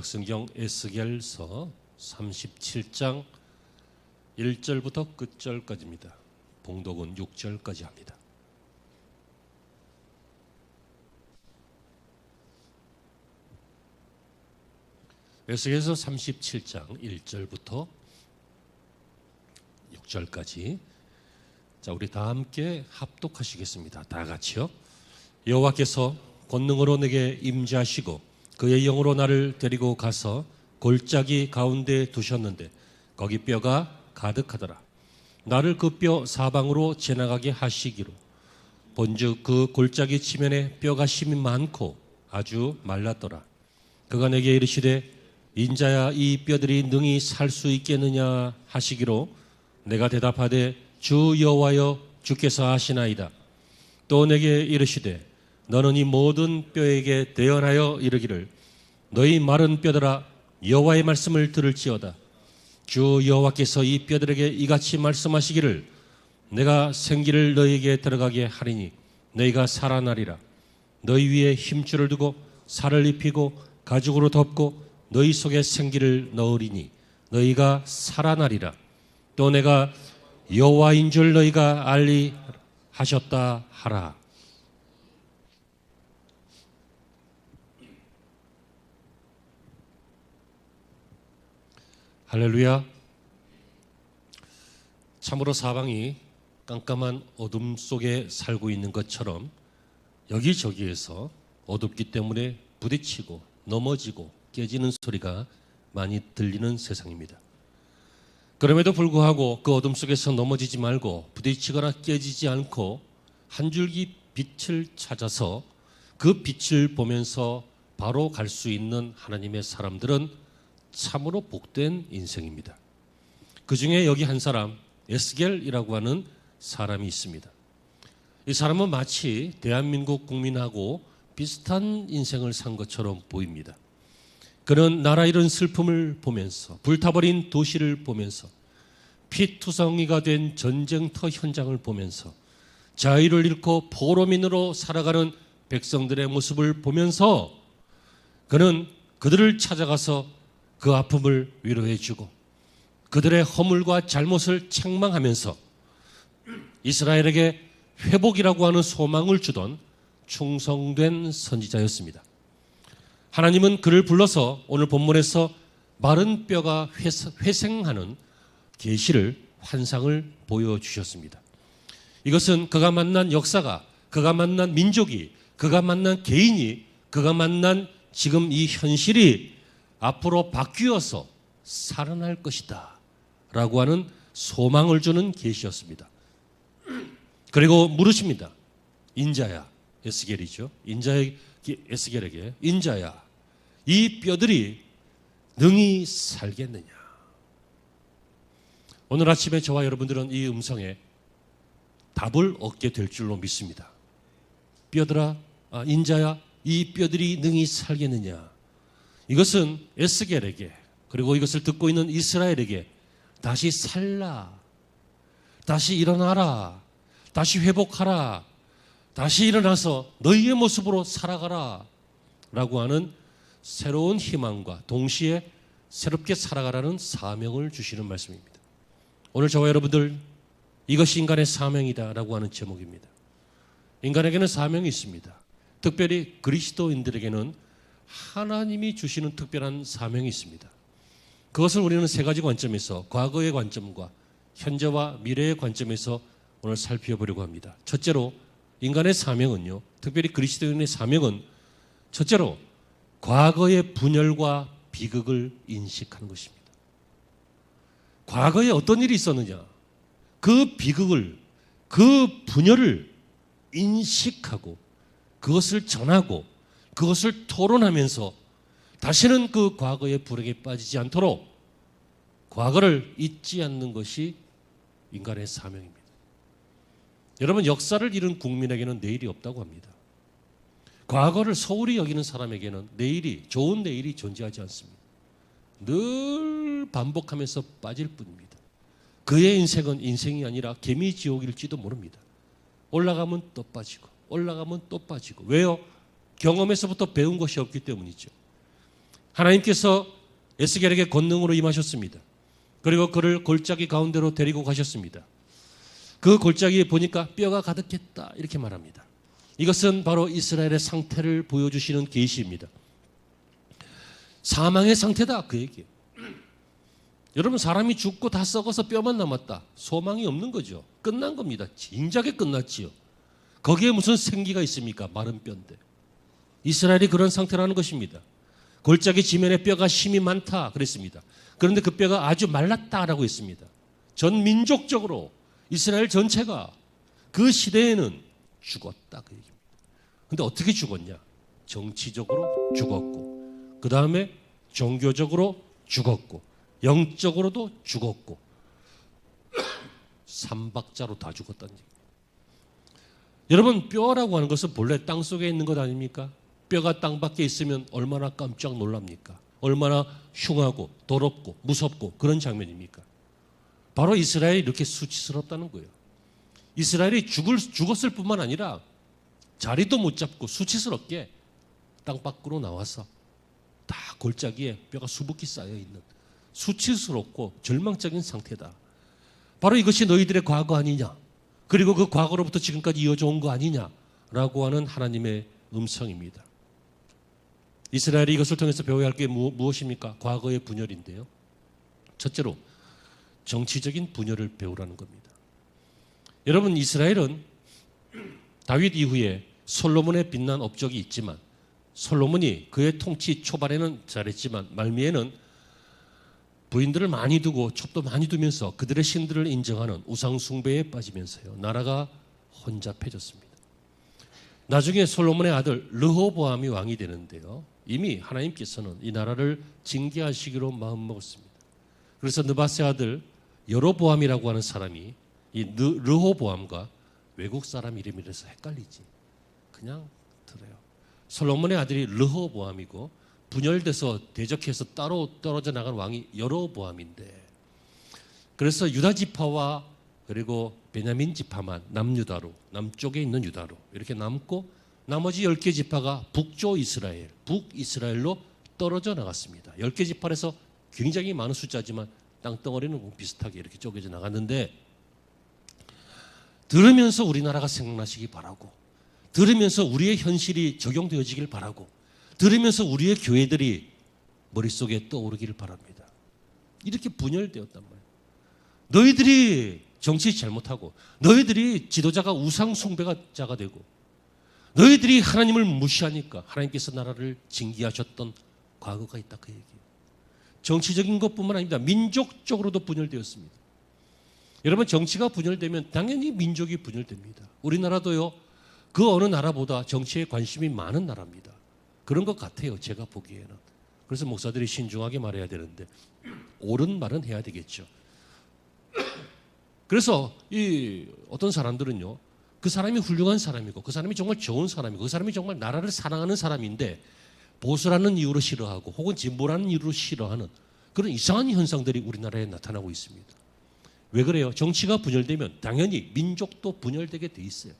성경 에스겔서 37장 1절부터 끝절까지입니다. 봉독은 6절까지 합니다. 에스겔서 37장 1절부터 6절까지. 자, 우리 다 함께 합독하시겠습니다. 다 같이요. 여호와께서 권능으로 내게 임재하시고 그의 영으로 나를 데리고 가서 골짜기 가운데 두셨는데 거기 뼈가 가득하더라. 나를 그 뼈 사방으로 지나가게 하시기로 본즉 그 골짜기 지면에 뼈가 심이 많고 아주 말랐더라. 그가 내게 이르시되 인자야, 이 뼈들이 능히 살 수 있겠느냐 하시기로 내가 대답하되 주 여호와여, 주께서 아시나이다. 또 내게 이르시되 너는 이 모든 뼈에게 대언하여 이르기를 너희 마른 뼈들아, 여호와의 말씀을 들을지어다. 주 여호와께서 이 뼈들에게 이같이 말씀하시기를 내가 생기를 너희에게 들어가게 하리니 너희가 살아나리라. 너희 위에 힘줄을 두고 살을 입히고 가죽으로 덮고 너희 속에 생기를 넣으리니 너희가 살아나리라. 또 내가 여호와인 줄 너희가 알리 하셨다 하라. 할렐루야. 참으로 사방이 깜깜한 어둠 속에 살고 있는 것처럼 여기저기에서 어둡기 때문에 부딪히고 넘어지고 깨지는 소리가 많이 들리는 세상입니다. 그럼에도 불구하고 그 어둠 속에서 넘어지지 말고 부딪히거나 깨지지 않고 한 줄기 빛을 찾아서 그 빛을 보면서 바로 갈 수 있는 하나님의 사람들은 참으로 복된 인생입니다. 그 중에 여기 한 사람, 에스겔이라고 하는 사람이 있습니다. 이 사람은 마치 대한민국 국민하고 비슷한 인생을 산 것처럼 보입니다. 그는 나라 잃은 슬픔을 보면서, 불타버린 도시를 보면서, 피투성이가 된 전쟁터 현장을 보면서, 자유를 잃고 포로민으로 살아가는 백성들의 모습을 보면서 그는 그들을 찾아가서 그 아픔을 위로해주고 그들의 허물과 잘못을 책망하면서 이스라엘에게 회복이라고 하는 소망을 주던 충성된 선지자였습니다. 하나님은 그를 불러서 오늘 본문에서 마른 뼈가 회생하는 계시를, 환상을 보여주셨습니다. 이것은 그가 만난 역사가, 그가 만난 민족이, 그가 만난 개인이, 그가 만난 지금 이 현실이 앞으로 바뀌어서 살아날 것이다 라고 하는 소망을 주는 계시였습니다. 그리고 물으십니다. 인자야, 에스겔이죠. 에스겔에게 인자야, 이 뼈들이 능히 살겠느냐. 오늘 아침에 저와 여러분들은 이 음성에 답을 얻게 될 줄로 믿습니다. 뼈들아, 인자야, 이 뼈들이 능히 살겠느냐. 이것은 에스겔에게, 그리고 이것을 듣고 있는 이스라엘에게 다시 살라, 다시 일어나라, 다시 회복하라, 다시 일어나서 너희의 모습으로 살아가라 라고 하는 새로운 희망과 동시에 새롭게 살아가라는 사명을 주시는 말씀입니다. 오늘 저와 여러분들, 이것이 인간의 사명이다 라고 하는 제목입니다. 인간에게는 사명이 있습니다. 특별히 그리스도인들에게는 하나님이 주시는 특별한 사명이 있습니다. 그것을 우리는 세 가지 관점에서, 과거의 관점과 현재와 미래의 관점에서 오늘 살펴보려고 합니다. 첫째로, 인간의 사명은요, 특별히 그리스도인의 사명은 첫째로 과거의 분열과 비극을 인식하는 것입니다. 과거에 어떤 일이 있었느냐, 그 비극을, 그 분열을 인식하고 그것을 전하고 그것을 토론하면서 다시는 그 과거의 불행에 빠지지 않도록 과거를 잊지 않는 것이 인간의 사명입니다. 여러분, 역사를 잃은 국민에게는 내일이 없다고 합니다. 과거를 소홀히 여기는 사람에게는 내일이, 좋은 내일이 존재하지 않습니다. 늘 반복하면서 빠질 뿐입니다. 그의 인생은 인생이 아니라 개미지옥일지도 모릅니다. 올라가면 또 빠지고 올라가면 또 빠지고. 왜요? 경험에서부터 배운 것이 없기 때문이죠. 하나님께서 에스겔에게 권능으로 임하셨습니다. 그리고 그를 골짜기 가운데로 데리고 가셨습니다. 그 골짜기에 보니까 뼈가 가득했다 이렇게 말합니다. 이것은 바로 이스라엘의 상태를 보여주시는 계시입니다. 사망의 상태다 그 얘기예요. 여러분, 사람이 죽고 다 썩어서 뼈만 남았다. 소망이 없는 거죠. 끝난 겁니다. 진작에 끝났지요. 거기에 무슨 생기가 있습니까? 마른 뼈인데. 이스라엘이 그런 상태라는 것입니다. 골짜기 지면에 뼈가 힘이 많다 그랬습니다. 그런데 그 뼈가 아주 말랐다라고 했습니다. 전 민족적으로 이스라엘 전체가 그 시대에는 죽었다 그 얘기입니다. 그런데 어떻게 죽었냐? 정치적으로 죽었고, 그 다음에 종교적으로 죽었고, 영적으로도 죽었고, 삼박자로 다 죽었다는 얘기입니다. 여러분, 뼈라고 하는 것은 본래 땅 속에 있는 것 아닙니까? 뼈가 땅 밖에 있으면 얼마나 깜짝 놀랍니까? 얼마나 흉하고 더럽고 무섭고 그런 장면입니까? 바로 이스라엘이 이렇게 수치스럽다는 거예요. 이스라엘이 죽었을 뿐만 아니라 자리도 못 잡고 수치스럽게 땅 밖으로 나와서 다 골짜기에 뼈가 수북히 쌓여 있는 수치스럽고 절망적인 상태다. 바로 이것이 너희들의 과거 아니냐? 그리고 그 과거로부터 지금까지 이어져 온 거 아니냐라고 하는 하나님의 음성입니다. 이스라엘이 이것을 통해서 배워야 할 게 무엇입니까? 과거의 분열인데요. 첫째로 정치적인 분열을 배우라는 겁니다. 여러분, 이스라엘은 다윗 이후에 솔로몬의 빛난 업적이 있지만, 솔로몬이 그의 통치 초반에는 잘했지만 말미에는 부인들을 많이 두고 첩도 많이 두면서 그들의 신들을 인정하는 우상 숭배에 빠지면서요, 나라가 혼잡해졌습니다. 나중에 솔로몬의 아들 르호보암이 왕이 되는데요, 이미 하나님께서는 이 나라를 징계하시기로 마음먹었습니다. 그래서 느밧의 아들 여로보암이라고 하는 사람이 이 르호보암과 외국 사람 이름이라서 헷갈리지, 그냥 들어요. 솔로몬의 아들이 르호보암이고 분열돼서 대적해서 따로 떨어져 나간 왕이 여로보암인데, 그래서 유다 지파와 그리고 베냐민 지파만 남유다로, 남쪽에 있는 유다로 이렇게 남고, 나머지 10개 지파가 북조 이스라엘, 북이스라엘로 떨어져 나갔습니다. 10개 지파에서 굉장히 많은 숫자지만 땅덩어리는 비슷하게 이렇게 쪼개져 나갔는데, 들으면서 우리나라가 생각나시기 바라고, 들으면서 우리의 현실이 적용되어지길 바라고, 들으면서 우리의 교회들이 머릿속에 떠오르기를 바랍니다. 이렇게 분열되었단 말이에요. 너희들이 정치 잘못하고, 너희들이 지도자가 우상 숭배자가 되고, 너희들이 하나님을 무시하니까 하나님께서 나라를 징계하셨던 과거가 있다 그 얘기예요. 정치적인 것뿐만 아닙니다. 민족적으로도 분열되었습니다. 여러분, 정치가 분열되면 당연히 민족이 분열됩니다. 우리나라도요, 그 어느 나라보다 정치에 관심이 많은 나라입니다. 그런 것 같아요, 제가 보기에는. 그래서 목사들이 신중하게 말해야 되는데 옳은 말은 해야 되겠죠. 그래서 이 어떤 사람들은요, 그 사람이 훌륭한 사람이고, 그 사람이 정말 좋은 사람이고, 그 사람이 정말 나라를 사랑하는 사람인데 보수라는 이유로 싫어하고 혹은 진보라는 이유로 싫어하는 그런 이상한 현상들이 우리나라에 나타나고 있습니다. 왜 그래요? 정치가 분열되면 당연히 민족도 분열되게 돼 있어요.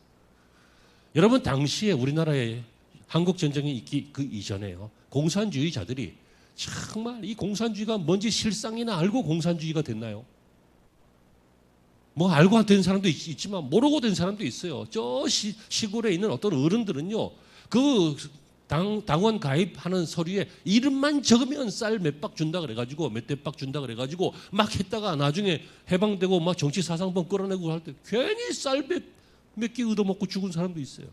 여러분, 당시에 우리나라에 한국전쟁이 있기 그 이전에요, 공산주의자들이 정말 이 공산주의가 뭔지 실상이나 알고 공산주의가 됐나요? 뭐 알고 된 사람도 있지만 모르고 된 사람도 있어요. 저 시골에 있는 어떤 어른들은요, 그 당원 가입하는 서류에 이름만 적으면 쌀 몇 박 준다 그래가지고, 몇 대박 준다 그래가지고 막 했다가 나중에 해방되고 막 정치 사상범 끌어내고 할 때 괜히 쌀 몇 개 얻어먹고 죽은 사람도 있어요.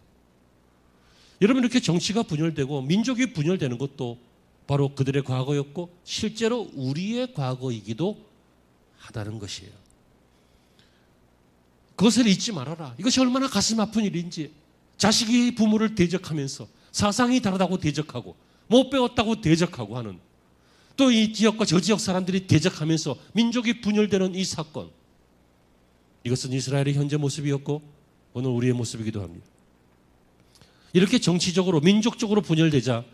여러분, 이렇게 정치가 분열되고 민족이 분열되는 것도 바로 그들의 과거였고 실제로 우리의 과거이기도 하다는 것이에요. 그것을 잊지 말아라. 이것이 얼마나 가슴 아픈 일인지. 자식이 부모를 대적하면서 사상이 다르다고 대적하고 못 배웠다고 대적하고 하는, 또 이 지역과 저 지역 사람들이 대적하면서 민족이 분열되는 이 사건, 이것은 이스라엘의 현재 모습이었고 오늘 우리의 모습이기도 합니다. 이렇게 정치적으로 민족적으로 분열되자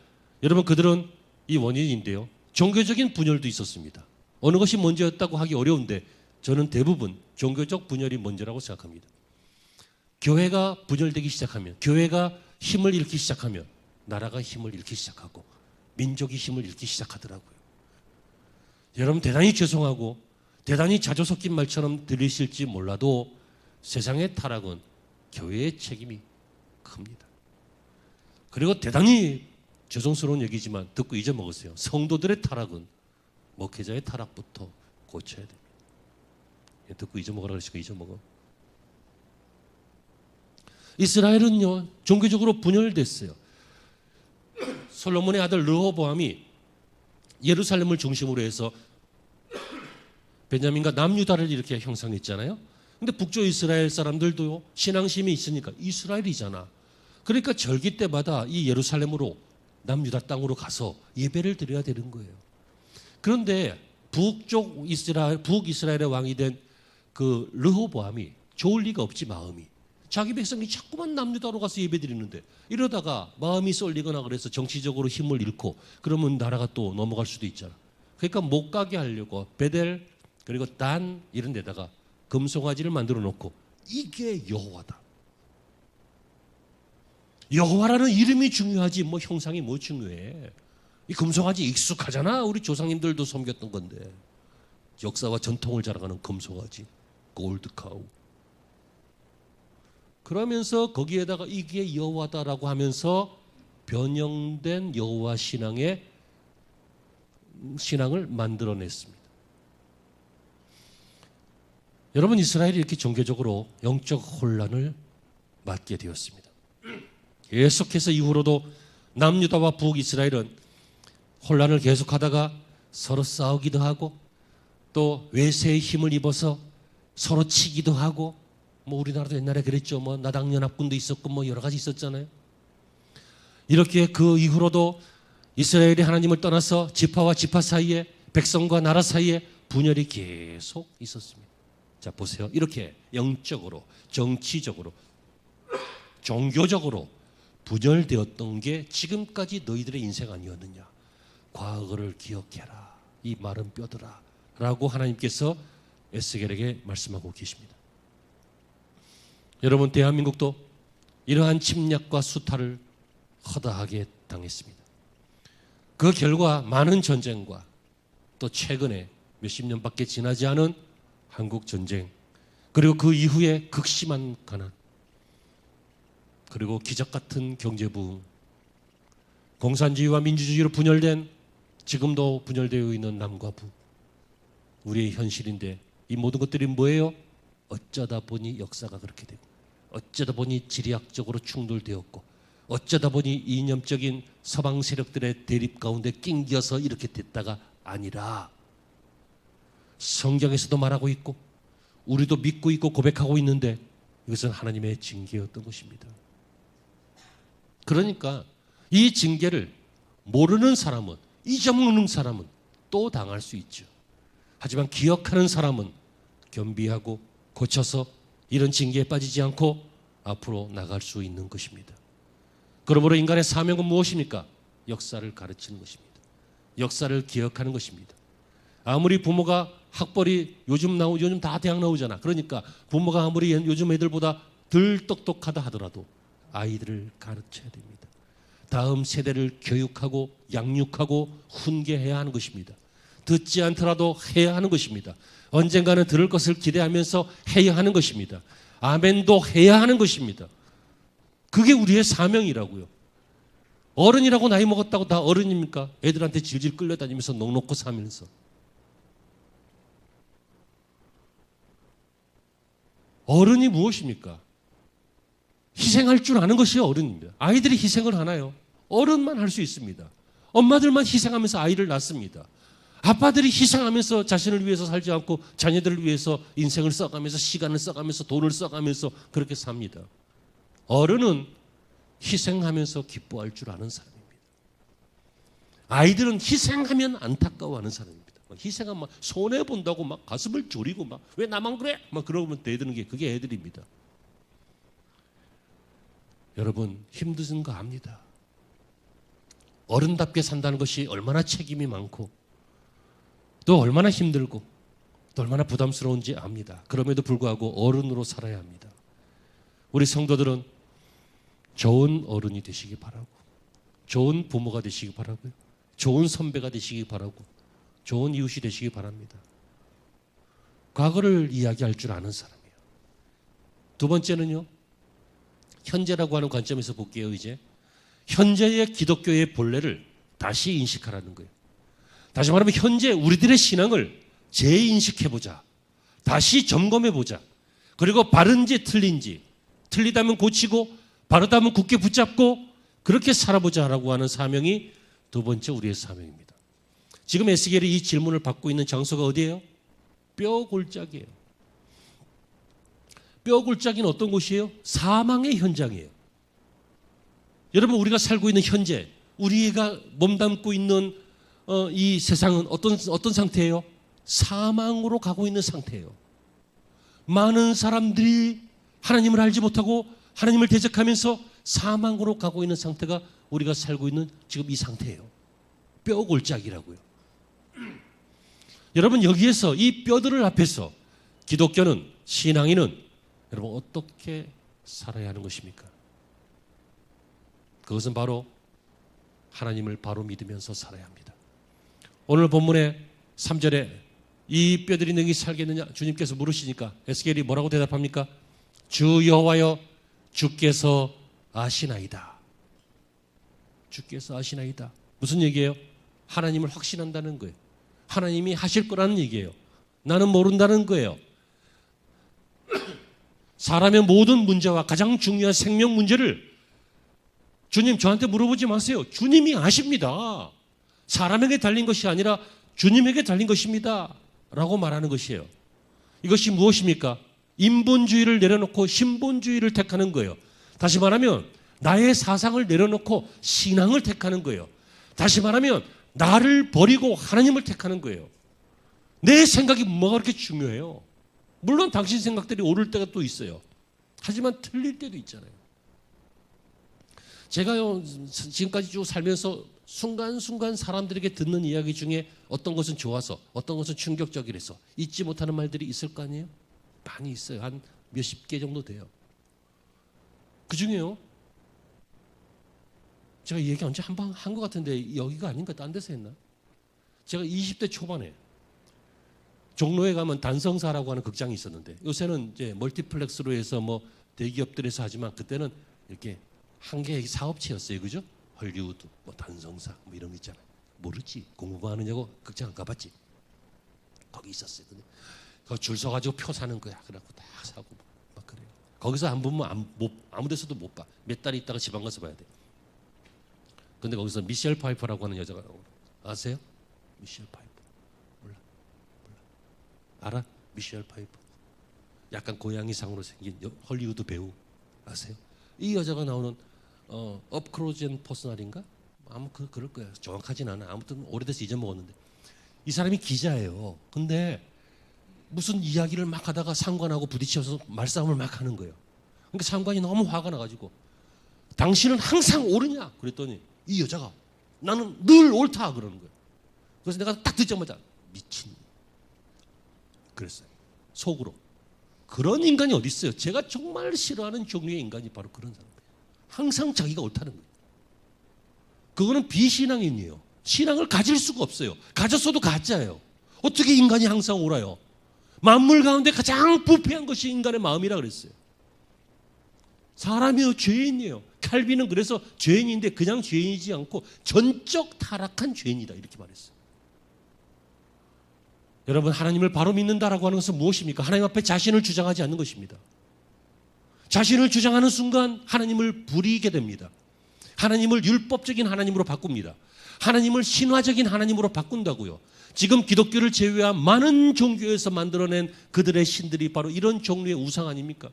여러분, 그들은 이 원인인데요, 종교적인 분열도 있었습니다. 어느 것이 먼저였다고 하기 어려운데 저는 대부분 종교적 분열이 먼저라고 생각합니다. 교회가 분열되기 시작하면, 교회가 힘을 잃기 시작하면 나라가 힘을 잃기 시작하고, 민족이 힘을 잃기 시작하더라고요. 여러분 대단히 죄송하고 대단히 자조 섞인 말처럼 들리실지 몰라도 세상의 타락은 교회의 책임이 큽니다. 그리고 대단히 죄송스러운 얘기지만 듣고 잊어먹으세요. 성도들의 타락은 목회자의 타락부터 고쳐야 됩니다. 듣고 잊어먹으라 그러시고 잊어먹어. 이스라엘은요 종교적으로 분열됐어요. 솔로몬의 아들 르호보암이 예루살렘을 중심으로 해서 베냐민과 남유다를 이렇게 형성했잖아요. 근데 북쪽 이스라엘 사람들도 신앙심이 있으니까 이스라엘이잖아. 그러니까 절기 때마다 이 예루살렘으로 남유다 땅으로 가서 예배를 드려야 되는 거예요. 그런데 북이스라엘의 왕이 된 그 르호보암이 좋을 리가 없지 마음이. 자기 백성이 자꾸만 남유다로 가서 예배 드리는데 이러다가 마음이 쏠리거나 그래서 정치적으로 힘을 잃고 그러면 나라가 또 넘어갈 수도 있잖아. 그러니까 못 가게 하려고 베델 그리고 단 이런 데다가 금송아지를 만들어 놓고 이게 여호와다. 여호와라는 이름이 중요하지 뭐 형상이 뭐 중요해. 이 금송아지 익숙하잖아. 우리 조상님들도 섬겼던 건데. 역사와 전통을 자랑하는 금송아지 골드카우. 그러면서 거기에다가 이게 여호와다라고 하면서 변형된 여호와 신앙을 만들어냈습니다. 여러분 이스라엘이 이렇게 종교적으로 영적 혼란을 맞게 되었습니다. 계속해서 이후로도 남유다와 북이스라엘은 혼란을 계속하다가 서로 싸우기도 하고 또 외세의 힘을 입어서 서로 치기도 하고 뭐 우리나라도 옛날에 그랬죠. 뭐 나당연합군도 있었고 뭐 여러 가지 있었잖아요. 이렇게 그 이후로도 이스라엘이 하나님을 떠나서 지파와 지파 사이에 백성과 나라 사이에 분열이 계속 있었습니다. 자 보세요. 이렇게 영적으로 정치적으로 종교적으로 분열되었던 게 지금까지 너희들의 인생 아니었느냐. 과거를 기억해라. 이 마른 뼈들아 라고 하나님께서 에스겔에게 말씀하고 계십니다. 여러분 대한민국도 이러한 침략과 수탈을 허다하게 당했습니다. 그 결과 많은 전쟁과 또 최근에 몇십 년밖에 지나지 않은 한국 전쟁 그리고 그 이후에 극심한 가난 그리고 기적 같은 경제부흥 공산주의와 민주주의로 분열된 지금도 분열되어 있는 남과 북 우리의 현실인데 이 모든 것들이 뭐예요? 어쩌다 보니 역사가 그렇게 되고 어쩌다 보니 지리학적으로 충돌되었고 어쩌다 보니 이념적인 서방 세력들의 대립 가운데 낑겨서 이렇게 됐다가 아니라 성경에서도 말하고 있고 우리도 믿고 있고 고백하고 있는데 이것은 하나님의 징계였던 것입니다. 그러니까 이 징계를 모르는 사람은 잊어먹는 사람은 또 당할 수 있죠. 하지만 기억하는 사람은 겸비하고 고쳐서 이런 징계에 빠지지 않고 앞으로 나갈 수 있는 것입니다. 그러므로 인간의 사명은 무엇입니까? 역사를 가르치는 것입니다. 역사를 기억하는 것입니다. 아무리 부모가 학벌이 요즘 다 대학 나오잖아. 그러니까 부모가 아무리 요즘 애들보다 덜 똑똑하다 하더라도 아이들을 가르쳐야 됩니다. 다음 세대를 교육하고 양육하고 훈계해야 하는 것입니다. 듣지 않더라도 해야 하는 것입니다. 언젠가는 들을 것을 기대하면서 해야 하는 것입니다. 아멘도 해야 하는 것입니다. 그게 우리의 사명이라고요. 어른이라고 나이 먹었다고 다 어른입니까? 애들한테 질질 끌려다니면서 넉넉고 사면서. 어른이 무엇입니까? 희생할 줄 아는 것이 어른입니다. 아이들이 희생을 하나요? 어른만 할 수 있습니다. 엄마들만 희생하면서 아이를 낳습니다. 아빠들이 희생하면서 자신을 위해서 살지 않고 자녀들을 위해서 인생을 써가면서 시간을 써가면서 돈을 써가면서 그렇게 삽니다. 어른은 희생하면서 기뻐할 줄 아는 사람입니다. 아이들은 희생하면 안타까워하는 사람입니다. 희생하면 막 손해본다고 막 가슴을 졸이고 막 왜 나만 그래? 막 그러면 대드는 게 그게 애들입니다. 여러분 힘드신 거 압니다. 어른답게 산다는 것이 얼마나 책임이 많고 또 얼마나 힘들고 또 얼마나 부담스러운지 압니다. 그럼에도 불구하고 어른으로 살아야 합니다. 우리 성도들은 좋은 어른이 되시기 바라고 좋은 부모가 되시기 바라고요. 좋은 선배가 되시기 바라고 좋은 이웃이 되시기 바랍니다. 과거를 이야기할 줄 아는 사람이에요. 두 번째는요. 현재라고 하는 관점에서 볼게요. 이제 현재의 기독교의 본래를 다시 인식하라는 거예요. 다시 말하면 현재 우리들의 신앙을 재인식해보자. 다시 점검해보자. 그리고 바른지 틀린지, 틀리다면 고치고 바르다면 굳게 붙잡고 그렇게 살아보자라고 하는 사명이 두 번째 우리의 사명입니다. 지금 에스겔이 이 질문을 받고 있는 장소가 어디예요? 뼈골짜기예요. 뼈골짜기는 어떤 곳이에요? 사망의 현장이에요. 여러분, 우리가 살고 있는 현재, 우리가 몸담고 있는 이 세상은 어떤 상태예요? 사망으로 가고 있는 상태예요. 많은 사람들이 하나님을 알지 못하고 하나님을 대적하면서 사망으로 가고 있는 상태가 우리가 살고 있는 지금 이 상태예요. 뼈골짜기라고요. 여러분, 여기에서 이 뼈들을 앞에서 기독교는, 신앙인은 여러분 어떻게 살아야 하는 것입니까? 그것은 바로 하나님을 바로 믿으면서 살아야 합니다. 오늘 본문의 3절에 이 뼈들이 능히 살겠느냐 주님께서 물으시니까 에스겔이 뭐라고 대답합니까? 주 여호와여, 주께서 아시나이다. 주께서 아시나이다. 무슨 얘기예요? 하나님을 확신한다는 거예요. 하나님이 하실 거라는 얘기예요. 나는 모른다는 거예요. 사람의 모든 문제와 가장 중요한 생명 문제를 주님 저한테 물어보지 마세요. 주님이 아십니다. 사람에게 달린 것이 아니라 주님에게 달린 것입니다. 라고 말하는 것이에요. 이것이 무엇입니까? 인본주의를 내려놓고 신본주의를 택하는 거예요. 다시 말하면 나의 사상을 내려놓고 신앙을 택하는 거예요. 다시 말하면 나를 버리고 하나님을 택하는 거예요. 내 생각이 뭐가 그렇게 중요해요? 물론 당신 생각들이 옳을 때가 또 있어요. 하지만 틀릴 때도 있잖아요. 제가요 지금까지 쭉 살면서 순간순간 사람들에게 듣는 이야기 중에 어떤 것은 좋아서 어떤 것은 충격적이라서 잊지 못하는 말들이 있을 거 아니에요? 많이 있어요. 한 몇십 개 정도 돼요. 그 중에요 제가 이 얘기 언제 한 번 한 것 같은데 여기가 아닌가 딴 데서 했나? 제가 20대 초반에 종로에 가면 단성사라고 하는 극장이 있었는데 요새는 이제 멀티플렉스로 해서 뭐 대기업들에서 하지만 그때는 이렇게 한 개의 사업체였어요. 그죠? 헐리우드, 뭐 단성사 뭐 이런 거 있잖아요. 모르지. 공부만 하느냐고 극장 안 가봤지. 거기 있었어요. 근데 거기 줄 서가지고 표 사는 거야. 그래갖고 다 사고 막 그래요. 거기서 안 보면 아무 데서도 못 봐. 몇 달 있다가 지방 가서 봐야 돼. 근데 거기서 미셸 파이퍼라고 하는 여자가 나오고 아세요? 미셸 파이퍼. 몰라. 알아? 미셸 파이퍼. 약간 고양이상으로 생긴 헐리우드 배우 아세요? 이 여자가 나오는 업클로즈 퍼스널인가? 아무 그럴 거야. 정확하진 않아. 아무튼 오래돼서 잊어먹었는데 이 사람이 기자예요. 근데 무슨 이야기를 막 하다가 상관하고 부딪혀서 말싸움을 막 하는 거예요. 그러니까 상관이 너무 화가 나가지고 당신은 항상 옳으냐? 그랬더니 이 여자가 나는 늘 옳다 그러는 거예요. 그래서 내가 딱 듣자마자 미친 그랬어요. 속으로. 그런 인간이 어디 있어요? 제가 정말 싫어하는 종류의 인간이 바로 그런 사람이에요. 항상 자기가 옳다는 거예요. 그거는 비신앙인이에요. 신앙을 가질 수가 없어요. 가졌어도 가짜예요. 어떻게 인간이 항상 옳아요? 만물 가운데 가장 부패한 것이 인간의 마음이라 그랬어요. 사람이요 죄인이에요. 칼빈은 그래서 죄인인데 그냥 죄인이지 않고 전적 타락한 죄인이다 이렇게 말했어요. 여러분, 하나님을 바로 믿는다라고 하는 것은 무엇입니까? 하나님 앞에 자신을 주장하지 않는 것입니다. 자신을 주장하는 순간 하나님을 부리게 됩니다. 하나님을 율법적인 하나님으로 바꿉니다. 하나님을 신화적인 하나님으로 바꾼다고요. 지금 기독교를 제외한 많은 종교에서 만들어낸 그들의 신들이 바로 이런 종류의 우상 아닙니까?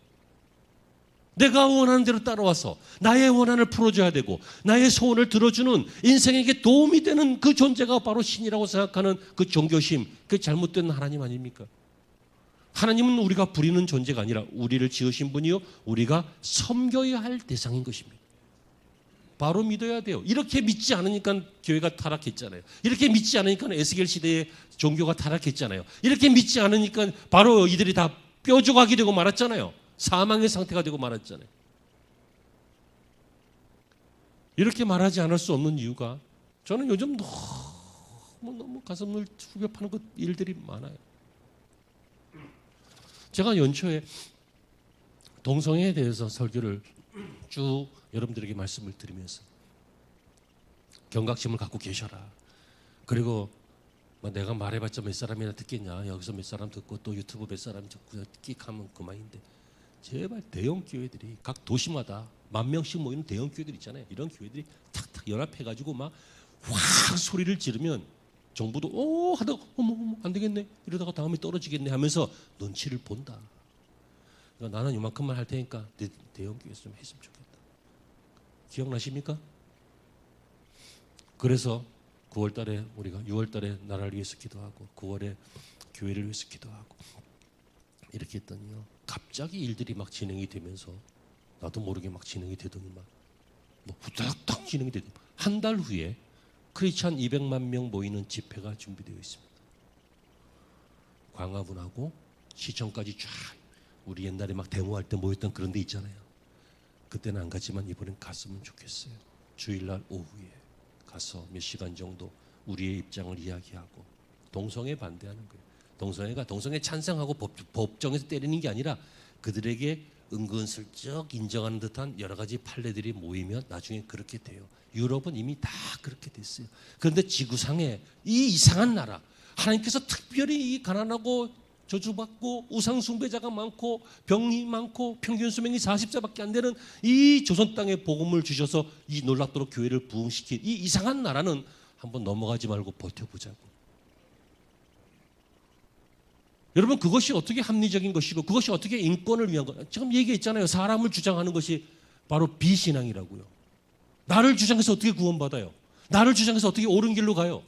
내가 원하는 대로 따라와서 나의 원한을 풀어줘야 되고 나의 소원을 들어주는 인생에게 도움이 되는 그 존재가 바로 신이라고 생각하는 그 종교심, 그 잘못된 하나님 아닙니까? 하나님은 우리가 부리는 존재가 아니라 우리를 지으신 분이요 우리가 섬겨야 할 대상인 것입니다. 바로 믿어야 돼요. 이렇게 믿지 않으니까 교회가 타락했잖아요. 이렇게 믿지 않으니까 에스겔 시대의 종교가 타락했잖아요. 이렇게 믿지 않으니까 바로 이들이 다 뼈조각이 되고 말았잖아요. 사망의 상태가 되고 말았잖아요. 이렇게 말하지 않을 수 없는 이유가 저는 요즘 너무 가슴을 후벼 파는 일들이 많아요. 제가 연초에 동성애에 대해서 설교를 쭉 여러분들에게 말씀을 드리면서 경각심을 갖고 계셔라. 그리고 내가 말해봤자 몇 사람이나 듣겠냐. 여기서 몇 사람 듣고 또 유튜브 몇 사람이 끽하면 그만인데, 제발 대형 교회들이 각 도시마다 10,000명씩 모이는 대형 교회들 있잖아요. 이런 교회들이 탁탁 연합해가지고 막 확 소리를 지르면 정부도 하다가 어머 안 되겠네 이러다가 다음에 떨어지겠네 하면서 눈치를 본다. 그러니까 나는 이만큼만 할 테니까 대형 교회에서 좀 했으면 좋겠다. 기억나십니까? 그래서 9월달에 우리가 6월달에 나라를 위해서 기도하고 9월에 교회를 위해서 기도하고 이렇게 했더니요, 갑자기 일들이 막 진행이 되면서 나도 모르게 막 진행이 되더니만 후딱딱 진행이 되더니 한 달 후에 크리스찬 200만 명 모이는 집회가 준비되어 있습니다. 광화문하고 시청까지 쫙, 우리 옛날에 막 데모할 때 모였던 그런 데 있잖아요. 그때는 안 갔지만 이번엔 갔으면 좋겠어요. 주일날 오후에 가서 몇 시간 정도 우리의 입장을 이야기하고 동성애 반대하는 거예요. 동성애 찬성하고 법정에서 때리는 게 아니라 그들에게 은근슬쩍 인정하는 듯한 여러 가지 판례들이 모이면 나중에 그렇게 돼요. 유럽은 이미 다 그렇게 됐어요. 그런데 지구상에 이 이상한 나라, 하나님께서 특별히 이 가난하고 저주받고 우상 숭배자가 많고 병이 많고 평균 수명이 40세밖에 안 되는 이 조선 땅에 복음을 주셔서 이 놀랍도록 교회를 부흥시킨 이 이상한 나라는 한번 넘어가지 말고 버텨보자고. 여러분, 그것이 어떻게 합리적인 것이고 그것이 어떻게 인권을 위한 것, 지금 얘기했잖아요. 사람을 주장하는 것이 바로 비신앙이라고요. 나를 주장해서 어떻게 구원받아요? 나를 주장해서 어떻게 옳은 길로 가요?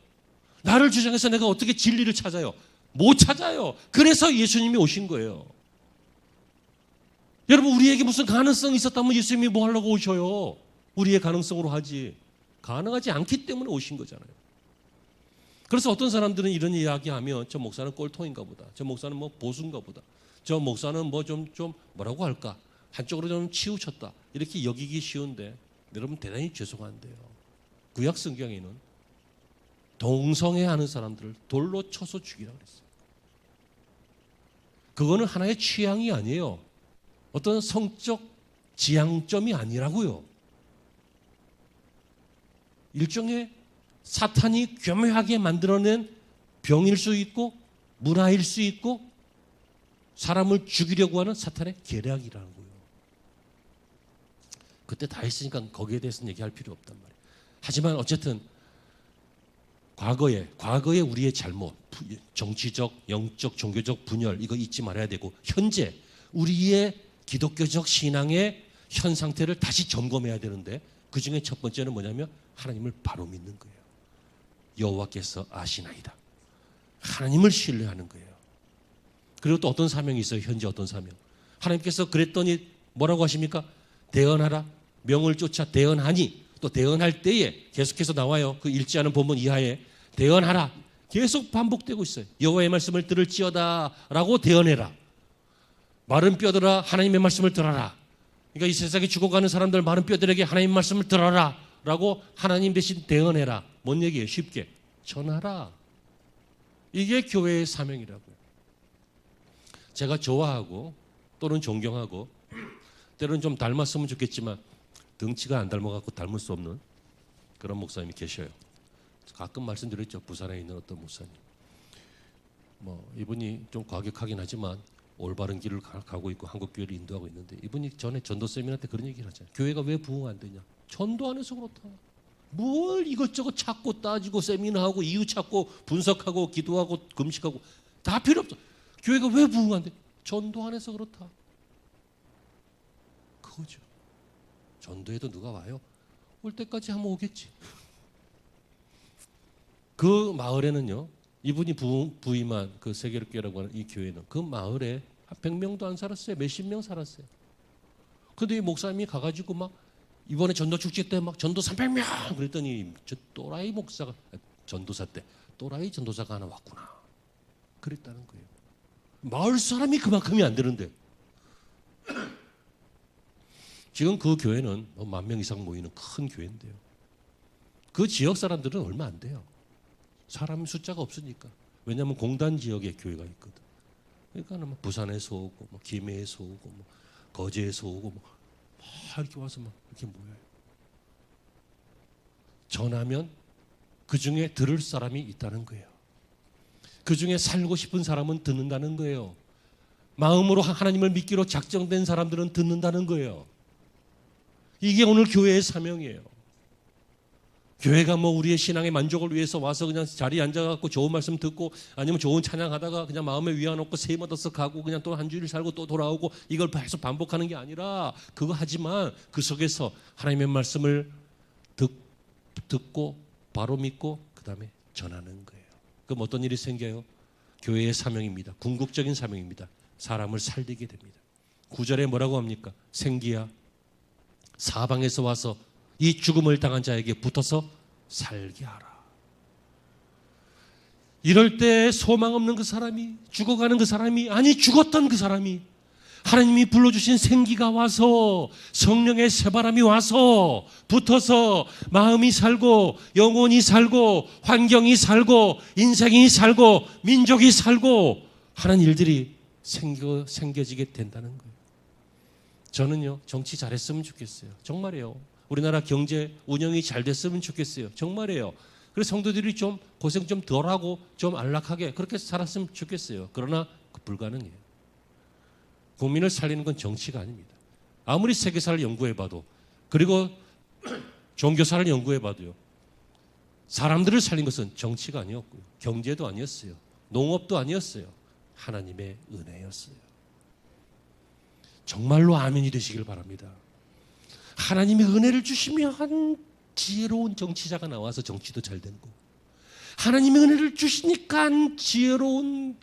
나를 주장해서 내가 어떻게 진리를 찾아요? 못 찾아요. 그래서 예수님이 오신 거예요. 여러분, 우리에게 무슨 가능성이 있었다면 예수님이 뭐 하려고 오셔요? 우리의 가능성으로 하지. 가능하지 않기 때문에 오신 거잖아요. 그래서 어떤 사람들은 이런 이야기하면 저 목사는 꼴통인가 보다. 저 목사는 뭐 보수인가 보다. 저 목사는 뭐 좀 뭐라고 할까? 한쪽으로 좀 치우쳤다. 이렇게 여기기 쉬운데 여러분, 대단히 죄송한데요. 구약 성경에는 동성애하는 사람들을 돌로 쳐서 죽이라고 그랬어요. 그거는 하나의 취향이 아니에요. 어떤 성적 지향점이 아니라고요. 일종의 사탄이 교묘하게 만들어낸 병일 수 있고 문화일 수 있고 사람을 죽이려고 하는 사탄의 계략이라는 거예요. 그때 다 했으니까 거기에 대해서는 얘기할 필요 없단 말이에요. 하지만 어쨌든 과거에 우리의 잘못, 정치적, 영적, 종교적 분열 이거 잊지 말아야 되고, 현재 우리의 기독교적 신앙의 현 상태를 다시 점검해야 되는데, 그 중에 첫 번째는 뭐냐면 하나님을 바로 믿는 거예요. 여호와께서 아시나이다. 하나님을 신뢰하는 거예요. 그리고 또 어떤 사명이 있어요. 현재 어떤 사명. 하나님께서 그랬더니 뭐라고 하십니까? 대언하라. 명을 쫓아 대언하니, 또 대언할 때에 계속해서 나와요. 그 읽지 않은 본문 이하에 대언하라. 계속 반복되고 있어요. 여호와의 말씀을 들을지어다 라고 대언해라. 마른 뼈들아 하나님의 말씀을 들어라. 그러니까 이 세상에 죽어가는 사람들 마른 뼈들에게 하나님의 말씀을 들어라 라고 하나님 대신 대언해라. 뭔 얘기예요? 쉽게 전하라. 이게 교회의 사명이라고요. 제가 좋아하고 또는 존경하고 때로는 좀 닮았으면 좋겠지만 덩치가 안 닮아갖고 닮을 수 없는 그런 목사님이 계셔요. 가끔 말씀드렸죠. 부산에 있는 어떤 목사님. 이분이 좀 과격하긴 하지만 올바른 길을 가고 있고 한국 교회를 인도하고 있는데, 이분이 전에 전도 세미나 때 그런 얘기를 하잖아요. 교회가 왜 부흥 안 되냐? 전도 안 해서 그렇다. 뭘 이것저것 찾고 따지고 세미나하고 이유 찾고 분석하고 기도하고 금식하고 다 필요 없어. 교회가 왜 부흥 안 돼? 전도 안 해서 그렇다. 그거죠. 전도해도 누가 와요? 올 때까지 하면 오겠지. 그 마을에는요, 이분이 부임한 그 세계롭교회라고 하는 이 교회는 그 마을에 한 100명도 안 살았어요. 몇십 명 살았어요. 근데 이 목사님이 가가지고 막 이번에 전도 축제 때 막 전도 300명 그랬더니 저 또라이 목사가, 전도사 때 또라이 전도사가 하나 왔구나 그랬다는 거예요. 마을 사람이 그만큼이 안 되는데 지금 그 교회는 10,000명 이상 모이는 큰 교회인데요. 그 지역 사람들은 얼마 안 돼요. 사람 숫자가 없으니까. 왜냐하면 공단 지역에 교회가 있거든. 그러니까 뭐 부산에서 오고, 뭐 김해에서 오고, 뭐 거제에서 오고, 뭐 이렇게 와서 막 이렇게 모여요. 전하면 그 중에 들을 사람이 있다는 거예요. 그 중에 살고 싶은 사람은 듣는다는 거예요. 마음으로 하나님을 믿기로 작정된 사람들은 듣는다는 거예요. 이게 오늘 교회의 사명이에요. 교회가 뭐 우리의 신앙의 만족을 위해서 와서 그냥 자리에 앉아갖고 좋은 말씀 듣고 아니면 좋은 찬양하다가 그냥 마음에 위안 얻고 세임 얻어서 가고 그냥 또 한 주일 살고 또 돌아오고 이걸 계속 반복하는 게 아니라 그거 하지만 그 속에서 하나님의 말씀을 듣고 바로 믿고 그 다음에 전하는 거예요. 그럼 어떤 일이 생겨요? 교회의 사명입니다. 궁극적인 사명입니다. 사람을 살리게 됩니다. 9절에 뭐라고 합니까? 생기야 사방에서 와서 이 죽음을 당한 자에게 붙어서 살게 하라. 이럴 때 소망 없는 그 사람이, 죽어가는 그 사람이, 아니 죽었던 그 사람이 하나님이 불러주신 생기가 와서 성령의 새바람이 와서 붙어서 마음이 살고 영혼이 살고 환경이 살고 인생이 살고 민족이 살고 하는 일들이 생겨지게 된다는 거예요. 저는요, 정치 잘했으면 좋겠어요. 정말이에요. 우리나라 경제 운영이 잘 됐으면 좋겠어요. 정말이에요. 그래서 성도들이 좀 고생 좀 덜하고 좀 안락하게 그렇게 살았으면 좋겠어요. 그러나 불가능해요. 국민을 살리는 건 정치가 아닙니다. 아무리 세계사를 연구해봐도 그리고 종교사를 연구해봐도요. 사람들을 살린 것은 정치가 아니었고요. 경제도 아니었어요. 농업도 아니었어요. 하나님의 은혜였어요. 정말로 아멘이 되시길 바랍니다. 하나님의 은혜를 주시면 지혜로운 정치자가 나와서 정치도 잘 되고 하나님의 은혜를 주시니까 지혜로운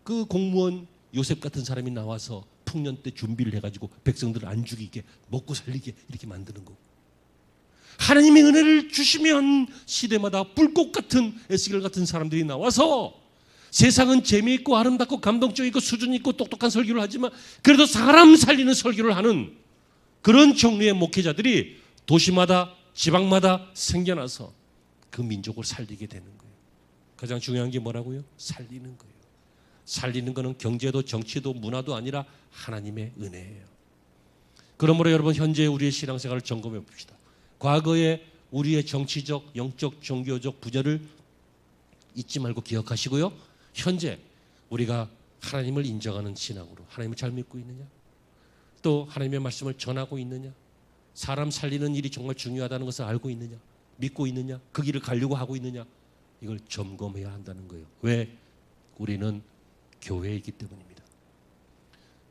그 공무원 요셉 같은 사람이 나와서 풍년 때 준비를 해가지고 백성들을 안 죽이게 먹고 살리게 이렇게 만드는 거고 하나님의 은혜를 주시면 시대마다 불꽃 같은 에스겔 같은 사람들이 나와서 세상은 재미있고 아름답고 감동적이고 수준 있고 똑똑한 설교를 하지만 그래도 사람 살리는 설교를 하는 그런 종류의 목회자들이 도시마다 지방마다 생겨나서 그 민족을 살리게 되는 거예요. 가장 중요한 게 뭐라고요? 살리는 거예요. 살리는 거는 경제도 정치도 문화도 아니라 하나님의 은혜예요. 그러므로 여러분 현재 우리의 신앙생활을 점검해 봅시다. 과거에 우리의 정치적, 영적, 종교적 부재를 잊지 말고 기억하시고요. 현재 우리가 하나님을 인정하는 신앙으로 하나님을 잘 믿고 있느냐? 또 하나님의 말씀을 전하고 있느냐? 사람 살리는 일이 정말 중요하다는 것을 알고 있느냐? 믿고 있느냐? 그 길을 가려고 하고 있느냐? 이걸 점검해야 한다는 거예요. 왜? 우리는 교회이기 때문입니다.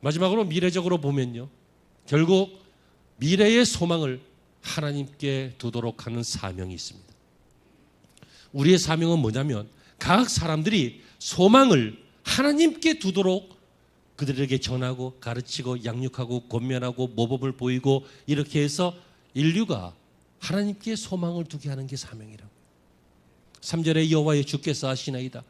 마지막으로 미래적으로 보면요. 결국 미래의 소망을 하나님께 두도록 하는 사명이 있습니다. 우리의 사명은 뭐냐면 각 사람들이 소망을 하나님께 두도록 그들에게 전하고 가르치고 양육하고 권면하고 모범을 보이고 이렇게 해서 인류가 하나님께 소망을 두게 하는 게 사명이라고요. 3절에 여호와의 주께서 하시나이다.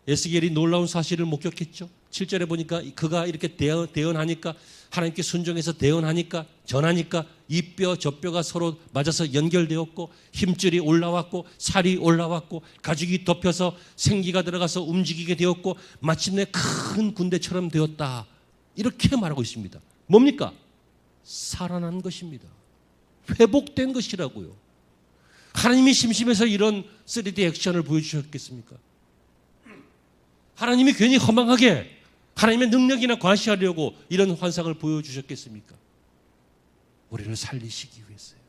에스겔이 놀라운 사실을 목격했죠. 7절에 보니까 그가 이렇게 대언하니까 하나님께 순종해서 대언하니까 전하니까 이 뼈 저 뼈가 서로 맞아서 연결되었고 힘줄이 올라왔고 살이 올라왔고 가죽이 덮여서 생기가 들어가서 움직이게 되었고 마침내 큰 군대처럼 되었다. 이렇게 말하고 있습니다. 뭡니까? 살아난 것입니다. 회복된 것이라고요. 하나님이 심심해서 이런 3D 액션을 보여주셨겠습니까? 하나님이 괜히 허망하게 하나님의 능력이나 과시하려고 이런 환상을 보여주셨겠습니까? 우리를 살리시기 위해서요.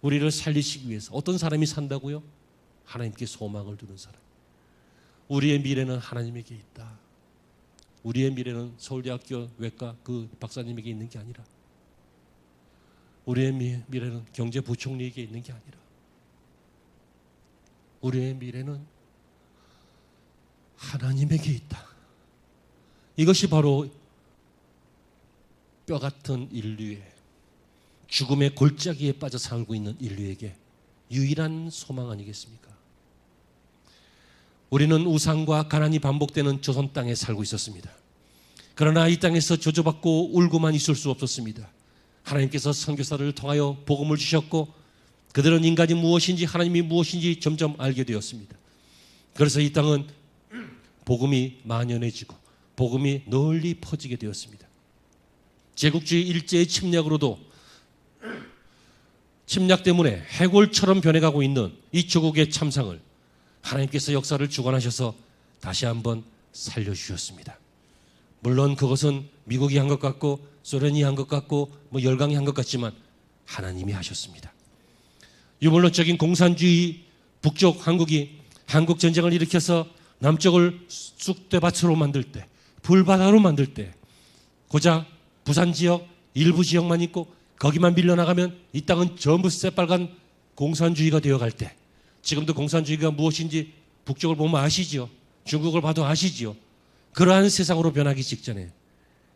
우리를 살리시기 위해서. 어떤 사람이 산다고요? 하나님께 소망을 두는 사람. 우리의 미래는 하나님에게 있다. 우리의 미래는 서울대학교 외과 그 박사님에게 있는 게 아니라 우리의 미래는 경제부총리에게 있는 게 아니라 우리의 미래는 하나님에게 있다. 이것이 바로 뼈 같은 인류의 죽음의 골짜기에 빠져 살고 있는 인류에게 유일한 소망 아니겠습니까? 우리는 우상과 가난이 반복되는 조선 땅에 살고 있었습니다. 그러나 이 땅에서 저주받고 울고만 있을 수 없었습니다. 하나님께서 선교사를 통하여 복음을 주셨고 그들은 인간이 무엇인지 하나님이 무엇인지 점점 알게 되었습니다. 그래서 이 땅은 복음이 만연해지고 복음이 널리 퍼지게 되었습니다. 제국주의 일제의 침략으로도 침략 때문에 해골처럼 변해가고 있는 이 조국의 참상을 하나님께서 역사를 주관하셔서 다시 한번 살려주셨습니다. 물론 그것은 미국이 한 것 같고 소련이 한 것 같고 열강이 한 것 같지만 하나님이 하셨습니다. 유물론적인 공산주의 북쪽 한국이 한국 전쟁을 일으켜서 남쪽을 쑥대밭으로 만들 때, 불바다로 만들 때 고작 부산 지역 일부 지역만 있고 거기만 밀려나가면 이 땅은 전부 새빨간 공산주의가 되어갈 때, 지금도 공산주의가 무엇인지 북쪽을 보면 아시죠? 중국을 봐도 아시죠? 그러한 세상으로 변하기 직전에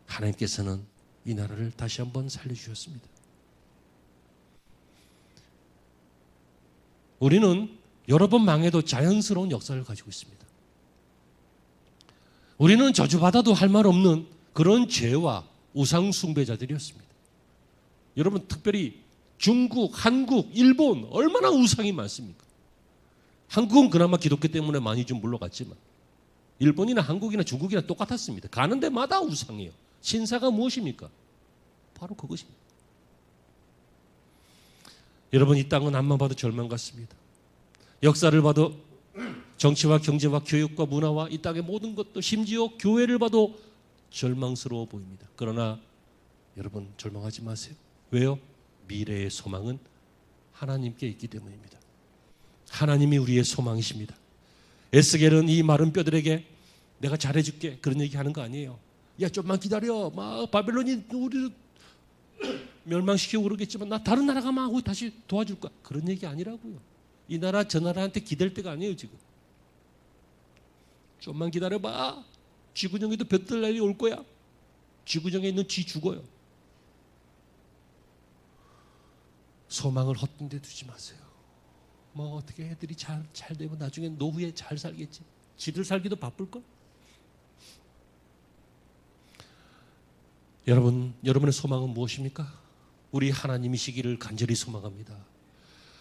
하나님께서는 이 나라를 다시 한번 살려주셨습니다. 우리는 여러 번 망해도 자연스러운 역사를 가지고 있습니다. 우리는 저주받아도 할 말 없는 그런 죄와 우상 숭배자들이었습니다. 여러분, 특별히 중국, 한국, 일본 얼마나 우상이 많습니까? 한국은 그나마 기독교 때문에 많이 좀 물러갔지만 일본이나 한국이나 중국이나 똑같았습니다. 가는 데마다 우상이에요. 신사가 무엇입니까? 바로 그것입니다. 여러분, 이 땅은 앞만 봐도 절망 같습니다. 역사를 봐도 정치와 경제와 교육과 문화와 이 땅의 모든 것도, 심지어 교회를 봐도 절망스러워 보입니다. 그러나 여러분, 절망하지 마세요. 왜요? 미래의 소망은 하나님께 있기 때문입니다. 하나님이 우리의 소망이십니다. 에스겔은 이 마른 뼈들에게 내가 잘해줄게 그런 얘기하는 거 아니에요. 야, 좀만 기다려. 막 바벨론이 우리를 멸망시키고 그러겠지만 나 다른 나라 가면 하고 다시 도와줄 거야. 그런 얘기 아니라고요. 이 나라 저 나라한테 기댈 때가 아니에요. 지금 좀만 기다려봐. 쥐구녕에도 볕들 날이 올 거야. 쥐구녕에 있는 쥐 죽어요. 소망을 헛된 데 두지 마세요. 뭐 어떻게 애들이 잘 되면 나중에 노후에 잘 살겠지. 지들 살기도 바쁠걸? 여러분의 소망은 무엇입니까? 우리 하나님이시기를 간절히 소망합니다.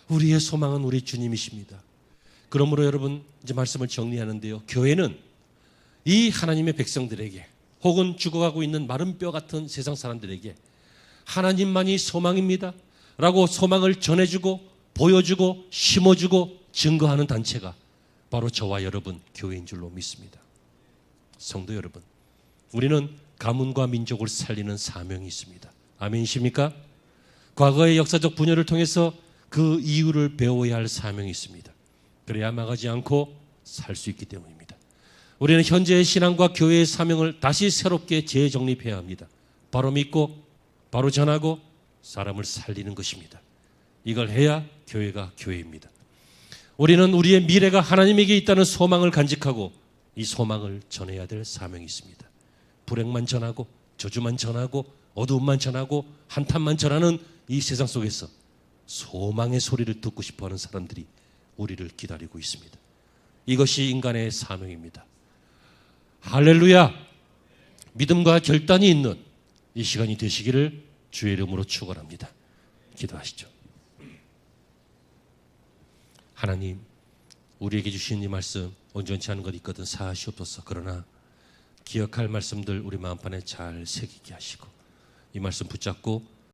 우리의 소망은 우리 주님이십니다. 그러므로 여러분, 이제 말씀을 정리하는데요. 교회는 이 하나님의 백성들에게 혹은 죽어가고 있는 마른 뼈 같은 세상 사람들에게 하나님만이 소망입니다 라고 소망을 전해주고 보여주고 심어주고 증거하는 단체가 바로 저와 여러분 교회인 줄로 믿습니다. 성도 여러분, 우리는 가문과 민족을 살리는 사명이 있습니다. 아멘이십니까? 과거의 역사적 분열을 통해서 그 이유를 배워야 할 사명이 있습니다. 그래야 망하지 않고 살 수 있기 때문입니다. 우리는 현재의 신앙과 교회의 사명을 다시 새롭게 재정립해야 합니다. 바로 믿고 바로 전하고 사람을 살리는 것입니다. 이걸 해야 교회가 교회입니다. 우리는 우리의 미래가 하나님에게 있다는 소망을 간직하고 이 소망을 전해야 될 사명이 있습니다. 불행만 전하고 저주만 전하고 어두움만 전하고 한탄만 전하는 이 세상 속에서 소망의 소리를 듣고 싶어하는 사람들이 우리를 기다리고 있습니다. 이것이 인간의 사명입니다. 할렐루야! 믿음과 결단이 있는 이 시간이 되시기를 주의 이름으로 축원합니다. 기도하시죠. 하나님, 우리에게 주신 이 말씀 온전치 않은 것 있거든 사하시옵소서. 그러나 기억할 말씀들 우리 마음판에 잘 새기게 하시고 이 말씀 붙잡고